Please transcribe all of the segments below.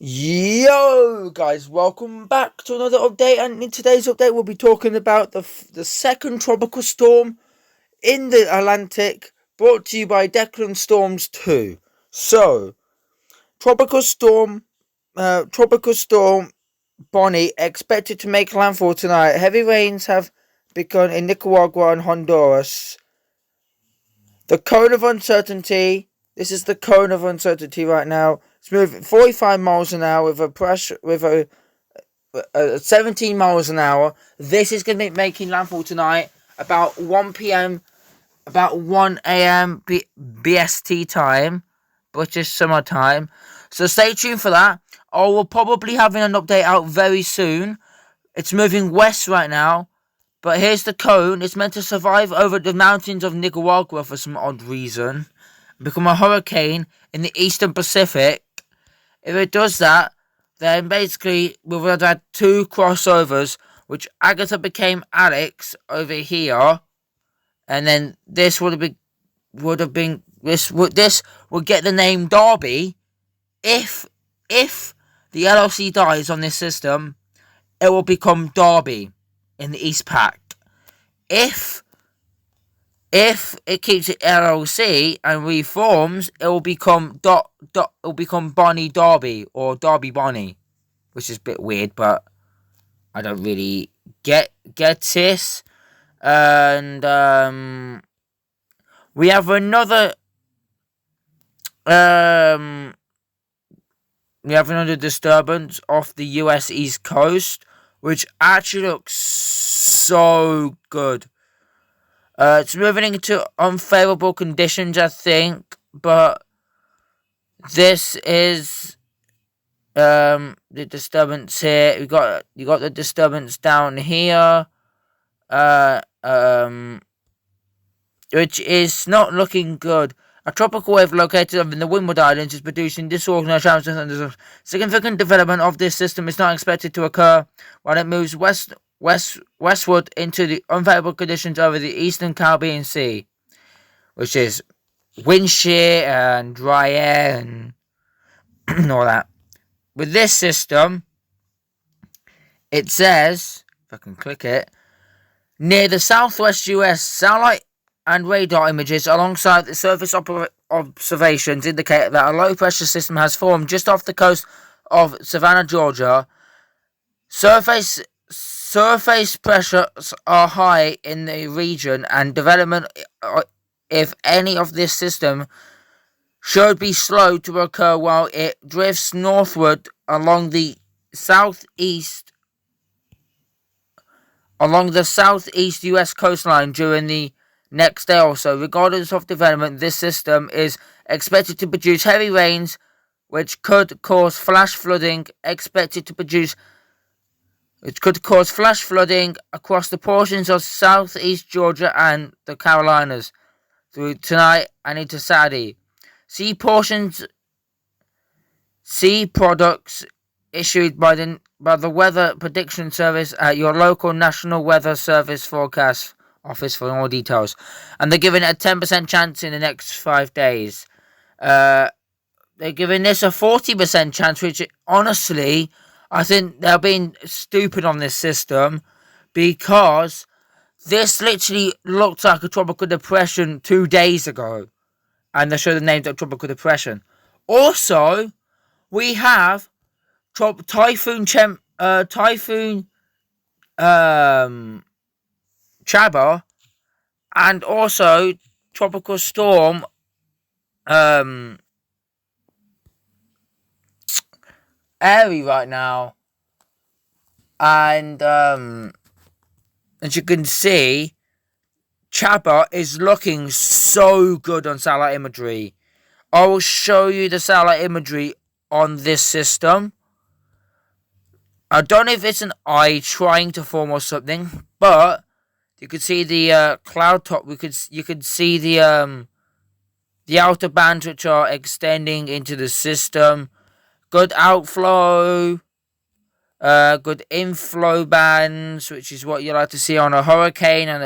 Yo guys, welcome back to another update, and in today's update we'll be talking about the second tropical storm in the Atlantic, brought to you by Declan Storms 2. So, tropical storm Bonnie expected to make landfall tonight. Heavy rains have begun in Nicaragua and Honduras. The cone of uncertainty. This is the cone of uncertainty right now. It's moving 45 miles an hour with a pressure with a 17 miles an hour. This is going to be making landfall tonight about 1 p.m. about 1 a.m. BST time, British summer time. So stay tuned for that. I will probably having an update out very soon. It's moving west right now. But here's the cone. It's meant to survive over the mountains of Nicaragua for some odd reason. Become a hurricane in the eastern Pacific. If it does that, then basically we would have had two crossovers, which Agatha became Alex over here. And then this would would get the name Darby. If the LLC dies on this system, it will become Darby in the East Pack. If it keeps it LLC and reforms, it will become Bonnie Darby or Darby Bonnie, which is a bit weird, but I don't really get this. And we have another disturbance off the US East Coast, which actually looks so good. It's moving into unfavorable conditions, I think, but this is the disturbance here. You got the disturbance down here, which is not looking good. A tropical wave located in the Windward Islands is producing disorganized showers and thunderstorms. Significant development of this system is not expected to occur while it moves westward into the unfavorable conditions over the eastern Caribbean Sea, which is wind shear and dry air and all that. With this system, it says, if I can click it, near the southwest US, satellite and radar images alongside the surface observations indicate that a low-pressure system has formed just off the coast of Savannah, Georgia. Surface pressures are high in the region, and development, if any, of this system should be slow to occur while it drifts northward along the southeast US coastline during the next day or so. Regardless of development, this system is expected to produce heavy rains, which could cause flash flooding. It could cause flash flooding across the portions of southeast Georgia and the Carolinas through tonight and into Saturday. See products issued by the Weather Prediction Service at your local National Weather Service forecast office for more details. And they're giving it a 10% chance in the next 5 days. They're giving this a 40% chance, which honestly, I think they're being stupid on this system, because this literally looked like a tropical depression 2 days ago, and they should have named it tropical depression. Also, we have typhoon chaba, and also tropical storm airy right now, and as you can see, chapa is looking so good on satellite imagery. I will show you the satellite imagery on this system. I don't know if it's an eye trying to form or something, but you could see the cloud top. You could see the outer bands, which are extending into the system. Good outflow, good inflow bands, which is what you like to see on a hurricane and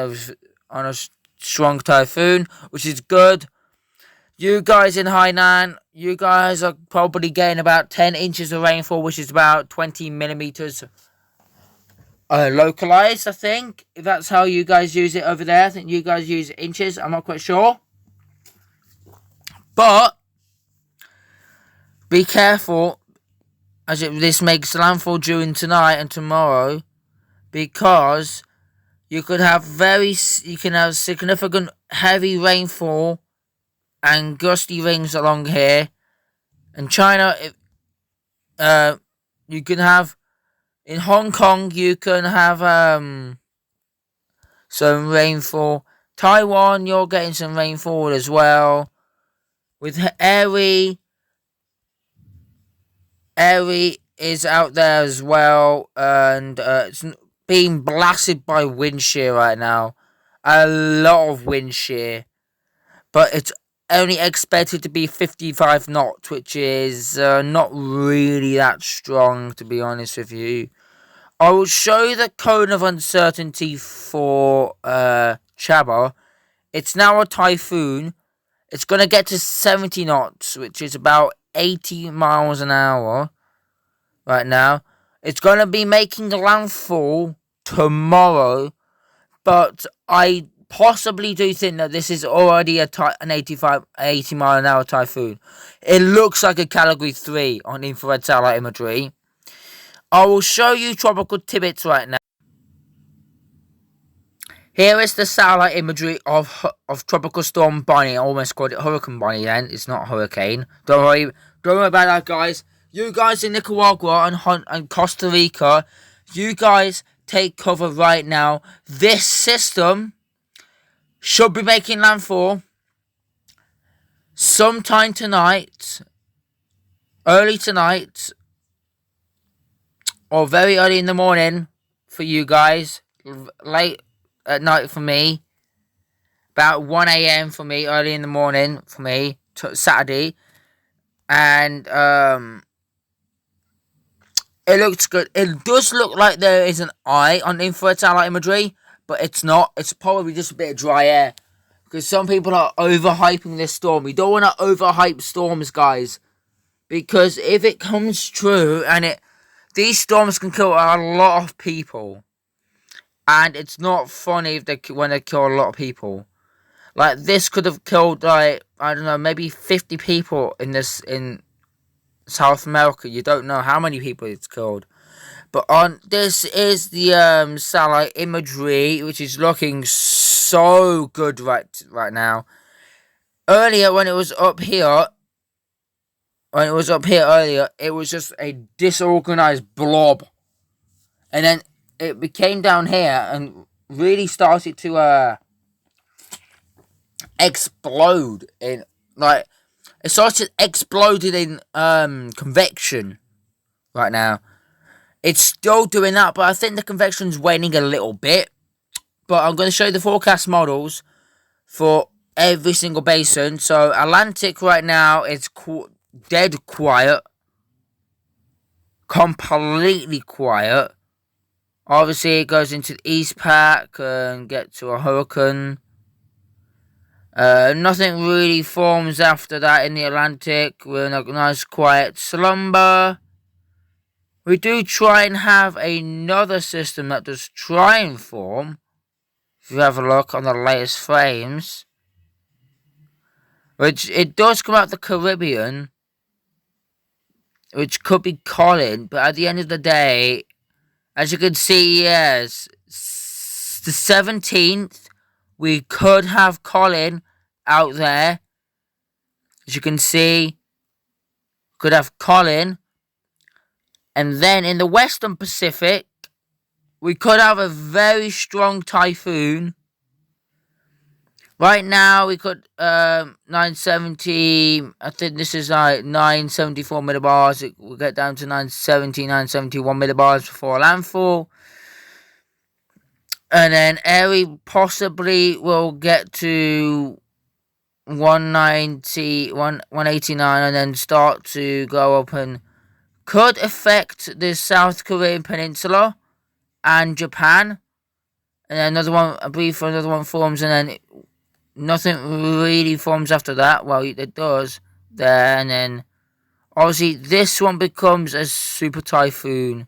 on a strong typhoon, which is good. You guys in Hainan, you guys are probably getting about 10 inches of rainfall, which is about 20 millimeters localized, I think. If that's how you guys use it over there. I think you guys use inches. I'm not quite sure. But be careful, as this makes landfall during tonight and tomorrow, because you can have significant heavy rainfall and gusty winds along here. In China, you can have, in Hong Kong, you can have some rainfall. Taiwan, you're getting some rainfall as well. With Airy is out there as well, and it's being blasted by wind shear right now. A lot of wind shear, but it's only expected to be 55 knots, which is not really that strong, to be honest with you. I will show you the cone of uncertainty for Chaba. It's now a typhoon. It's going to get to 70 knots, which is about 80 miles an hour right now. It's going to be making landfall tomorrow, but I possibly do think that this is already an 80 mile an hour typhoon. It looks like a category 3 on infrared satellite imagery. I will show you tropical tidbits right now. Here is the satellite imagery of Tropical Storm Bonnie. I almost called it Hurricane Bonnie then. It's not hurricane. Don't worry about that, guys. You guys in Nicaragua and Costa Rica, you guys take cover right now. This system should be making landfall sometime tonight, early tonight, or very early in the morning for you guys, late at night for me, about 1 a.m. for me, early in the morning for me, Saturday, and it looks good. It does look like there is an eye on infrared satellite imagery, but it's not. It's probably just a bit of dry air, because some people are overhyping this storm. We don't want to overhype storms, guys, because if it comes true, and these storms can kill a lot of people. And it's not funny when they kill a lot of people. Like, this could have killed, like, I don't know, maybe 50 people in South America. You don't know how many people it's killed. But this is the satellite imagery, which is looking so good right now. Earlier, when it was up here, earlier, it was just a disorganized blob. And then it became down here and really started to explode in, like, it started exploding in convection right now. It's still doing that, but I think the convection's waning a little bit. But I'm going to show you the forecast models for every single basin. So Atlantic right now is dead quiet, completely quiet. Obviously, it goes into the East Pac and get to a hurricane. Nothing really forms after that in the Atlantic. We're in a nice quiet slumber. We do try and have another system that does try and form. If you have a look on the latest frames. Which, it does come out the Caribbean. Which could be Colin. But at the end of the day, as you can see, yes, the 17th, we could have Colin out there. As you can see, could have Colin. And then in the Western Pacific, we could have a very strong typhoon. Right now, we could 970. I think this is like 974 millibars. It will get down to 970, 971 millibars before landfall. And then Airy possibly will get to 190, 189, and then start to go up and could affect the South Korean peninsula and Japan. And then another one, I believe another one forms, and then nothing really forms after that. Well, it does. there, and then obviously this one becomes a super typhoon,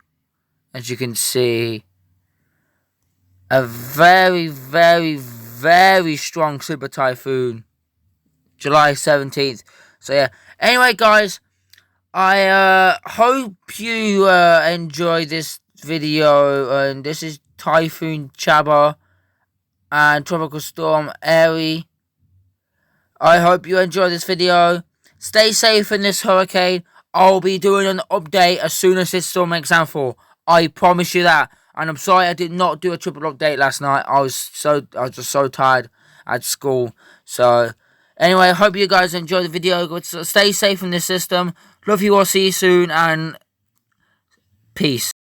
as you can see. A very, very, very strong super typhoon. July 17th. So yeah. Anyway, guys, I hope you enjoy this video. And this is Typhoon Chaba and Tropical Storm Airy. I hope you enjoy this video. Stay safe in this hurricane. I'll be doing an update as soon as this storm makes landfall. I promise you that. And I'm sorry I did not do a triple update last night. I was just so tired at school. So anyway, I hope you guys enjoy the video. Stay safe in this system. Love you all. See you soon and peace.